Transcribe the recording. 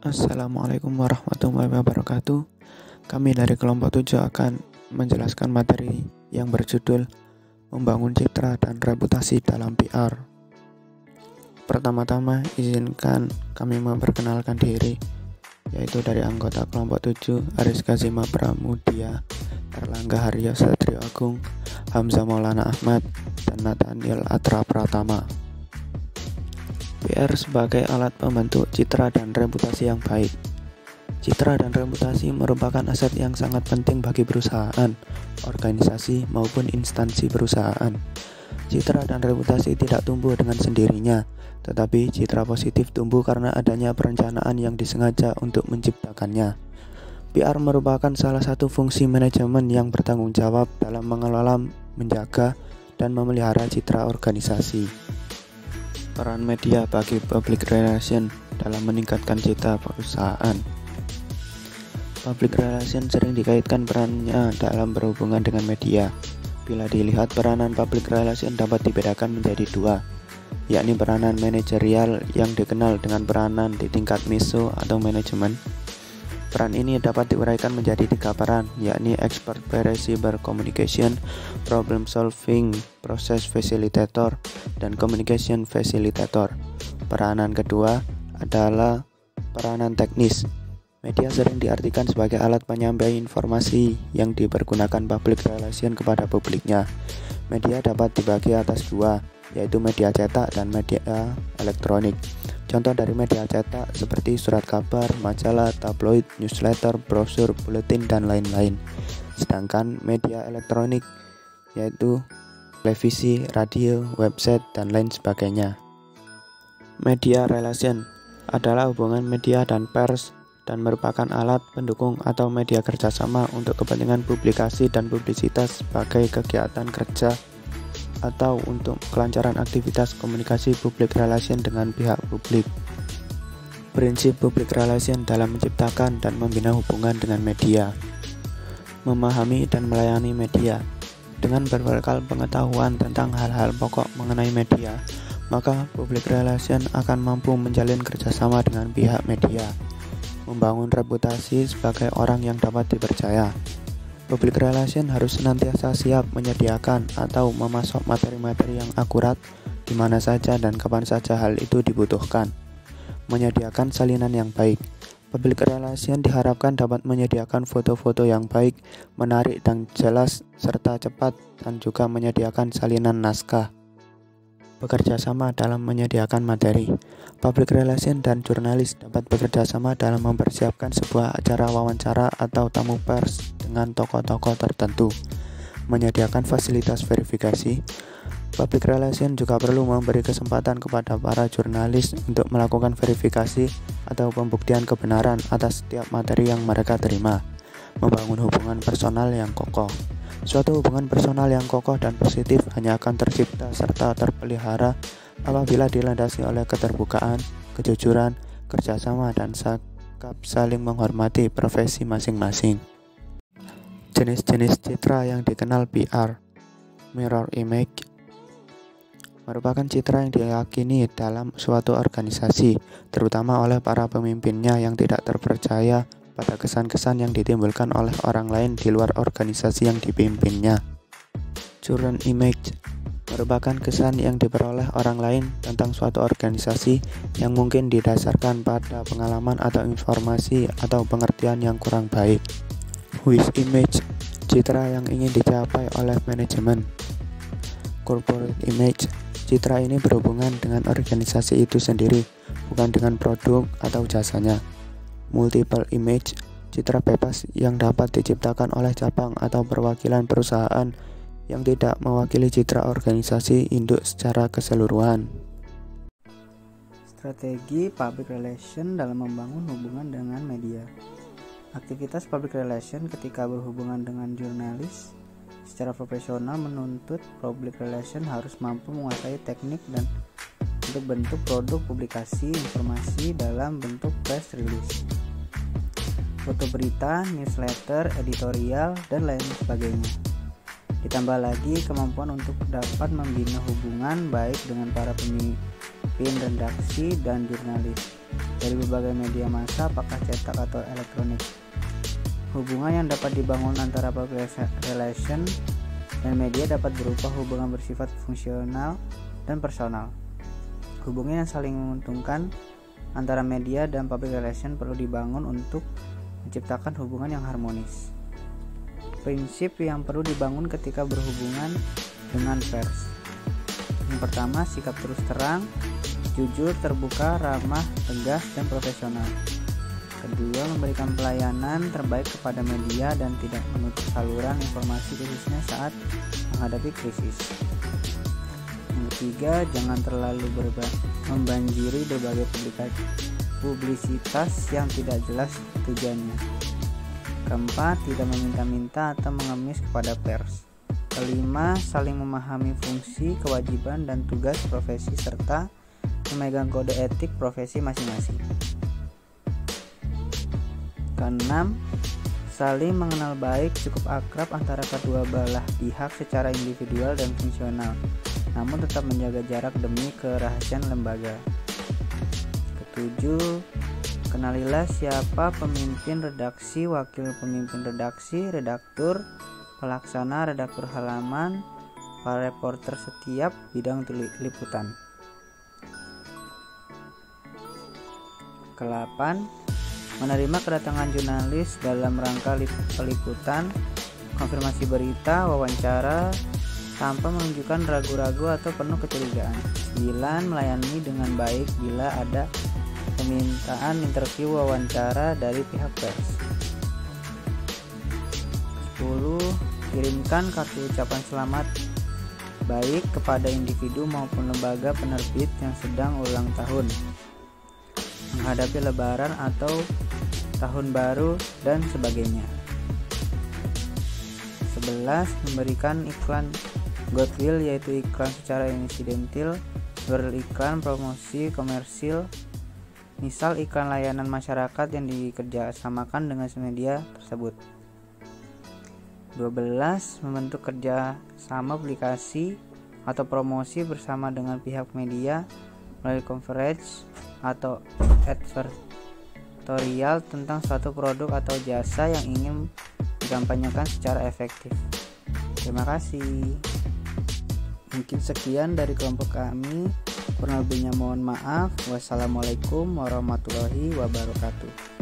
Assalamualaikum warahmatullahi wabarakatuh. Kami dari kelompok 7 akan menjelaskan materi yang berjudul Membangun Citra dan Reputasi dalam PR. Pertama-tama, izinkan kami memperkenalkan diri, yaitu dari anggota kelompok 7, Ariska Zima Pramudia, Erlangga Haryo Satrio Agung, Hamzah Maulana Ahmad, dan Nathaniel Atra Pratama. PR sebagai alat pembentuk citra dan reputasi yang baik. Citra dan reputasi merupakan aset yang sangat penting bagi perusahaan, organisasi, maupun instansi perusahaan. Citra dan reputasi tidak tumbuh dengan sendirinya, tetapi citra positif tumbuh karena adanya perencanaan yang disengaja untuk menciptakannya. PR merupakan salah satu fungsi manajemen yang bertanggung jawab dalam mengelola, menjaga, dan memelihara citra organisasi. Peran media bagi public relation dalam meningkatkan citra perusahaan. Public relation sering dikaitkan perannya dalam berhubungan dengan media. Bila dilihat, peranan public relation dapat dibedakan menjadi dua, yakni peranan manajerial yang dikenal dengan peranan di tingkat meso atau manajemen. Peran ini dapat diuraikan menjadi tiga peran, yakni expert cyber communication, problem solving, process facilitator, dan communication facilitator. Peranan kedua adalah peranan teknis. Media sering diartikan sebagai alat penyampai informasi yang dipergunakan public relation kepada publiknya. Media dapat dibagi atas dua, yaitu media cetak dan media elektronik. Contoh dari media cetak seperti surat kabar, majalah, tabloid, newsletter, brosur, buletin, dan lain-lain. Sedangkan media elektronik yaitu televisi, radio, website, dan lain sebagainya. Media relation adalah hubungan media dan pers dan merupakan alat pendukung atau media kerjasama untuk kepentingan publikasi dan publisitas sebagai kegiatan kerja atau untuk kelancaran aktivitas komunikasi public relation dengan pihak publik. Prinsip public relation dalam menciptakan dan membina hubungan dengan media. Memahami dan melayani media. Dengan berbekal pengetahuan tentang hal-hal pokok mengenai media, maka public relation akan mampu menjalin kerjasama dengan pihak media. Membangun reputasi sebagai orang yang dapat dipercaya. Public relation harus senantiasa siap menyediakan atau memasok materi-materi yang akurat di mana saja dan kapan saja hal itu dibutuhkan. Menyediakan salinan yang baik. Public relation diharapkan dapat menyediakan foto-foto yang baik, menarik dan jelas serta cepat, dan juga menyediakan salinan naskah. Bekerja sama dalam menyediakan materi. Public relation dan jurnalis dapat bekerja sama dalam mempersiapkan sebuah acara wawancara atau tamu pers dengan tokoh-tokoh tertentu. Menyediakan fasilitas verifikasi. Public relation juga perlu memberi kesempatan kepada para jurnalis untuk melakukan verifikasi atau pembuktian kebenaran atas setiap materi yang mereka terima. Membangun hubungan personal yang kokoh. Suatu hubungan personal yang kokoh dan positif hanya akan tercipta serta terpelihara apabila dilandasi oleh keterbukaan, kejujuran, kerjasama, dan sikap saling menghormati profesi masing-masing. Jenis-jenis citra yang dikenal PR. Mirror image merupakan citra yang diyakini dalam suatu organisasi, terutama oleh para pemimpinnya yang tidak terpercaya pada kesan-kesan yang ditimbulkan oleh orang lain di luar organisasi yang dipimpinnya. Current image merupakan kesan yang diperoleh orang lain tentang suatu organisasi yang mungkin didasarkan pada pengalaman atau informasi atau pengertian yang kurang baik. Wish image, citra yang ingin dicapai oleh manajemen. Corporate image, citra ini berhubungan dengan organisasi itu sendiri, bukan dengan produk atau jasanya. Multiple image, citra bebas yang dapat diciptakan oleh cabang atau perwakilan perusahaan yang tidak mewakili citra organisasi induk secara keseluruhan. Strategi public relation dalam membangun hubungan dengan media. Aktivitas public relation ketika berhubungan dengan jurnalis secara profesional menuntut public relation harus mampu menguasai teknik dan untuk bentuk produk publikasi informasi dalam bentuk press release, foto berita, newsletter, editorial, dan lain sebagainya. Ditambah lagi kemampuan untuk dapat membina hubungan baik dengan para pemimpin redaksi dan jurnalis. dari berbagai media massa, apakah cetak atau elektronik. Hubungan yang dapat dibangun antara public relation dan media dapat berupa hubungan bersifat fungsional dan personal. Hubungan yang saling menguntungkan antara media dan public relation perlu dibangun untuk menciptakan hubungan yang harmonis. Prinsip yang perlu dibangun ketika berhubungan dengan pers. Yang pertama, sikap terus terang, jujur, terbuka, ramah, tegas, dan profesional. Kedua, memberikan pelayanan terbaik kepada media dan tidak menutup saluran informasi khususnya saat menghadapi krisis. Yang ketiga, jangan terlalu membanjiri berbagai publisitas yang tidak jelas tujuannya. Keempat, tidak meminta-minta atau mengemis kepada pers. Kelima, saling memahami fungsi, kewajiban, dan tugas profesi serta memegang kode etik profesi masing-masing. Keenam, saling mengenal baik, cukup akrab antara kedua belah pihak secara individual dan fungsional, namun tetap menjaga jarak demi kerahasiaan lembaga. Ketujuh, kenalilah siapa pemimpin redaksi, wakil pemimpin redaksi, redaktur, pelaksana, redaktur halaman, para reporter setiap bidang liputan. Kedelapan, menerima kedatangan jurnalis dalam rangka peliputan, konfirmasi berita, wawancara, tanpa menunjukkan ragu-ragu atau penuh kecurigaan. 9. Melayani dengan baik bila ada permintaan interview wawancara dari pihak pers. 10. Kirimkan kartu ucapan selamat baik kepada individu maupun lembaga penerbit yang sedang ulang tahun, menghadapi lebaran atau tahun baru dan sebagainya. 11. Memberikan iklan goodwill, yaitu iklan secara insidentil, beriklan promosi komersil, misal iklan layanan masyarakat yang dikerjasamakan dengan media tersebut. 12. Membentuk kerjasama publikasi atau promosi bersama dengan pihak media melalui coverage atau advertorial tentang suatu produk atau jasa yang ingin dikampanyekan secara efektif. Terima kasih. Mungkin sekian dari kelompok kami. Kurang lebihnya mohon maaf. Wassalamualaikum warahmatullahi wabarakatuh.